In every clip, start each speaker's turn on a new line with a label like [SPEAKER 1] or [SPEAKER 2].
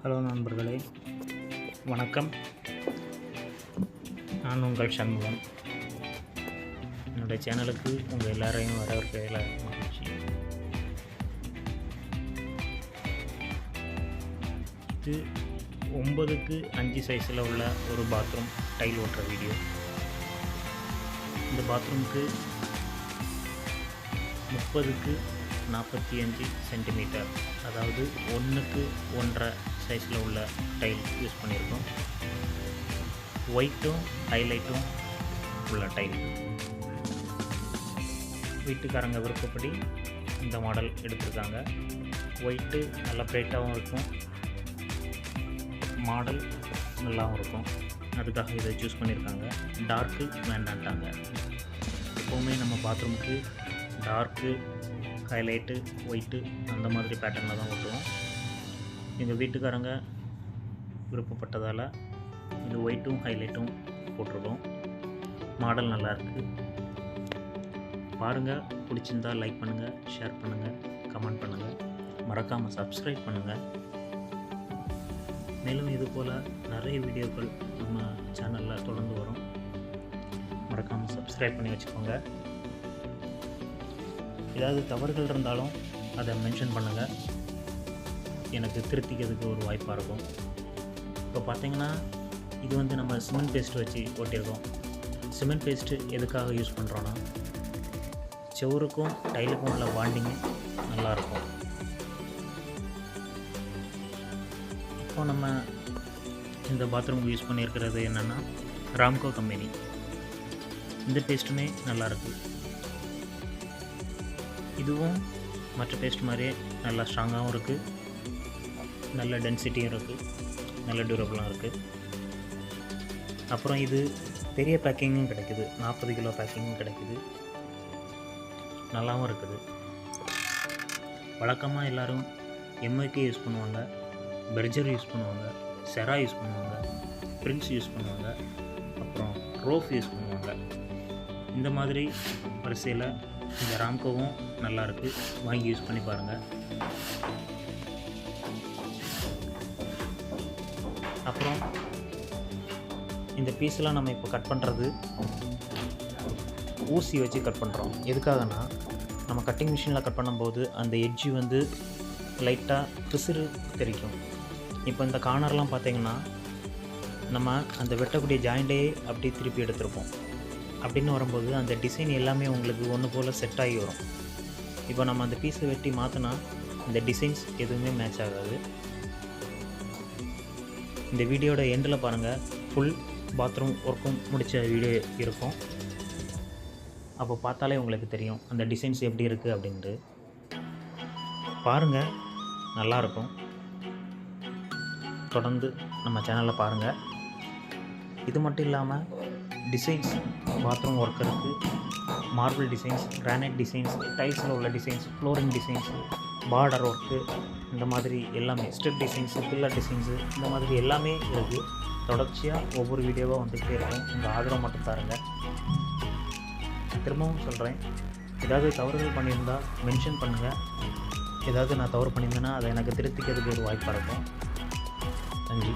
[SPEAKER 1] Hello நண்பர்களே, வணக்கம். நான் உங்கள் சண்முகம். என்னுடைய சேனலுக்கு உங்கள் எல்லாரையும் வரவேற்கையில் மகிழ்ச்சி. இது 9க்கு 5 சைஸில் உள்ள ஒரு பாத்ரூம் டைல் ஓட்டுற வீடியோ. இந்த பாத்ரூமுக்கு 30க்கு 45 சென்டிமீட்டர், அதாவது 1க்கு 1.5 சைஸில் உள்ள டைல் யூஸ் பண்ணியிருக்கோம். ஒயிட்டும் ஹைலைட்டும் உள்ள டைல். வீட்டுக்காரங்க விருப்பப்படி இந்த மாடல் எடுத்திருக்காங்க. ஒயிட்டு நல்லா பிரைட்டாகவும் இருக்கும், மாடல் நல்லாவும் இருக்கும். அதுக்காக இதை சூஸ் பண்ணியிருக்காங்க. டார்க்கு வேண்டான்ட்டாங்க. எப்போவுமே நம்ம பாத்ரூமுக்கு டார்க்கு, ஹைலைட்டு, ஒயிட்டு அந்த மாதிரி பேட்டர்னில் தான் ஓட்டுவோம். எங்கள் வீட்டுக்காரங்க விருப்பப்பட்டதால் இது ஒயிட்டும் ஹைலைட்டும் போட்டிருக்கோம். மாடல் நல்லாயிருக்கு. பாருங்கள். பிடிச்சிருந்தால் லைக் பண்ணுங்கள், ஷேர் பண்ணுங்கள், கமெண்ட் பண்ணுங்கள், மறக்காமல் சப்ஸ்கிரைப் பண்ணுங்கள். மேலும் இது போல் நிறைய வீடியோக்கள் நம்ம சேனலில் தொடர்ந்து வரும். மறக்காமல் சப்ஸ்கிரைப் பண்ணி வச்சுக்கோங்க. ஏதாவது தவறுகள் இருந்தாலும் அதை மென்ஷன் பண்ணுங்கள், எனக்கு திருத்திக்கிறதுக்கு ஒரு வாய்ப்பாக இருக்கும். இப்போ பார்த்திங்கன்னா இது நம்ம சிமெண்ட் பேஸ்ட் வச்சு ஓட்டியிருக்கோம். சிமெண்ட் பேஸ்ட்டு எதுக்காக யூஸ் பண்ணுறோன்னா, செவருக்கும் டைலுக்கும் உள்ள பாண்டிங் நல்லாயிருக்கும். இப்போ நம்ம இந்த பாத்ரூமுக்கு யூஸ் பண்ணியிருக்கிறது என்னென்னா ராம்கோ கம்பெனி. இந்த பேஸ்ட்டுமே நல்லாயிருக்கு. இதுவும் மற்ற பேஸ்ட் மாதிரியே நல்லா ஸ்ட்ராங்காகவும் இருக்குது, நல்ல டென்சிட்டியும் இருக்குது, நல்ல டியூரபிளாக இருக்குது. அப்புறம் இது பெரிய பேக்கிங்கும் கிடைக்குது, 40 கிலோ பேக்கிங்கும் கிடைக்குது, நல்லாவும் இருக்குது. வழக்கமாக எல்லோரும் எம்ஐகே யூஸ் பண்ணுவாங்க, பெர்ஜர் யூஸ் பண்ணுவாங்க, செரா யூஸ் பண்ணுவாங்க, பிரின்ஸ் யூஸ் பண்ணுவாங்க, அப்புறம் ரோஃப் யூஸ் பண்ணுவாங்க. இந்த மாதிரி வரிசையில் இந்த ராம்கோவும் நல்லாயிருக்கு. வாங்கி யூஸ் பண்ணி பாருங்கள். அப்புறம் இந்த பீஸெலாம் நம்ம இப்போ கட் பண்ணுறது ஊசி வச்சு கட் பண்ணுறோம். எதுக்காகனா, நம்ம கட்டிங் மிஷினில் கட் பண்ணும்போது அந்த எட்ஜு லைட்டாக பிசுறு தெரிக்கும். இப்போ இந்த கார்னர்லாம் பார்த்திங்கன்னா நம்ம அந்த வெட்டக்கூடிய ஜாயிண்டையே அப்படியே திருப்பி எடுத்திருப்போம். அப்படின்னு வரும்போது அந்த டிசைன் எல்லாமே உங்களுக்கு ஒன்று போல் செட் ஆகி வரும். இப்போ நம்ம அந்த பீஸை வெட்டி மாற்றினா இந்த டிசைன்ஸ் எதுவுமே மேட்ச் ஆகாது. இந்த வீடியோட எண்டில் பாருங்கள், ஃபுல் பாத்ரூம் ஒர்க்கும் முடித்த வீடியோ இருக்கும். அப்போ பார்த்தாலே உங்களுக்கு தெரியும் அந்த டிசைன்ஸ் எப்படி இருக்குது அப்படின்ட்டு. பாருங்கள், நல்லாயிருக்கும். தொடர்ந்து நம்ம சேனலில் பாருங்கள். இது மட்டும் இல்லாமல் டிசைன்ஸ், பாத்ரூம் ஒர்க்கருக்கு மார்பிள் டிசைன்ஸ், கிரானைட் டிசைன்ஸ், டைல்ஸில் உள்ள designs, flooring designs, border work, இந்த மாதிரி எல்லாமே, ஸ்டெப் டிசைன்ஸு, பில்லர் டிசைன்ஸு, இந்த மாதிரி எல்லாமே இருக்குது. தொடர்ச்சியாக ஒவ்வொரு வீடியோவாக வந்துகிட்டே இருக்கும். உங்கள் ஆதரவு மட்டும் தாருங்கள். திரும்பவும் சொல்கிறேன், ஏதாவது தவறுகள் பண்ணியிருந்தால் மென்ஷன் பண்ணுங்கள். ஏதாவது நான் தவறு பண்ணியிருந்தேன்னா அதை எனக்கு திருத்திக்கிறதுக்கு ஒரு வாய்ப்பாக இருக்கும். நன்றி.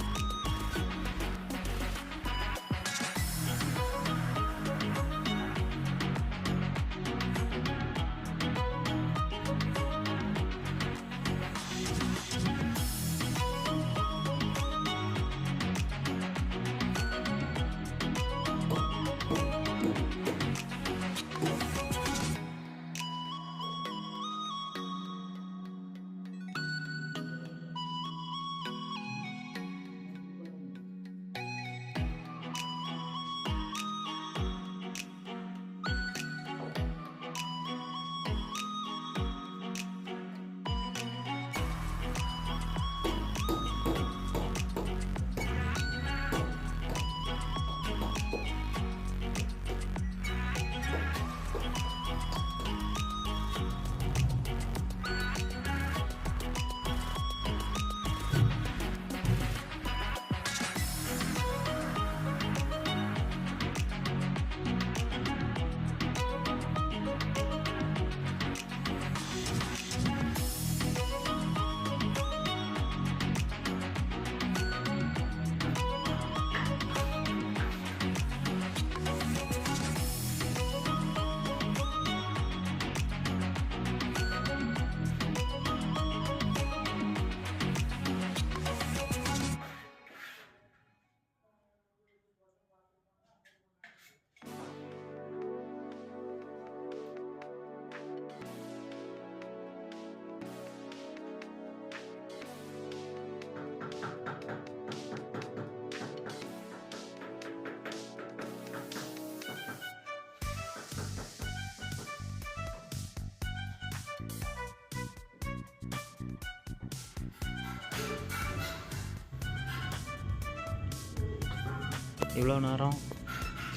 [SPEAKER 1] இவ்வளோ நேரம்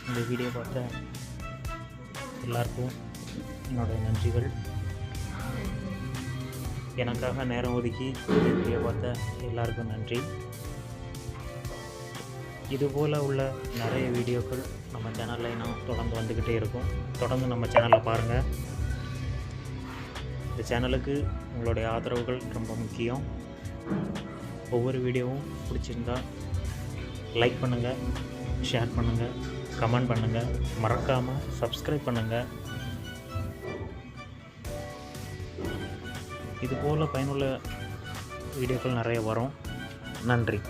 [SPEAKER 1] இந்த வீடியோ பார்த்த எல்லாருக்கும் என்னோடய நன்றிகள். எனக்காக நேரம் ஒதுக்கி இந்த வீடியோ பார்த்த எல்லாருக்கும் நன்றி. இதுபோல் உள்ள நிறைய வீடியோக்கள் நம்ம சேனலில் இன்னும் தொடர்ந்து வந்துக்கிட்டே இருக்கும். தொடர்ந்து நம்ம சேனலை பாருங்கள். இந்த சேனலுக்கு உங்களுடைய ஆதரவுகள் ரொம்ப முக்கியம். ஒவ்வொரு வீடியோவும் பிடிச்சிருந்தா லைக் பண்ணுங்கள், ஷேர் பண்ணுங்கள், கமெண்ட் பண்ணுங்கள், மறக்காமல் சப்ஸ்கிரைப் பண்ணுங்கள். இதுபோல் பயனுள்ள வீடியோக்கள் நிறைய வரும். நன்றி.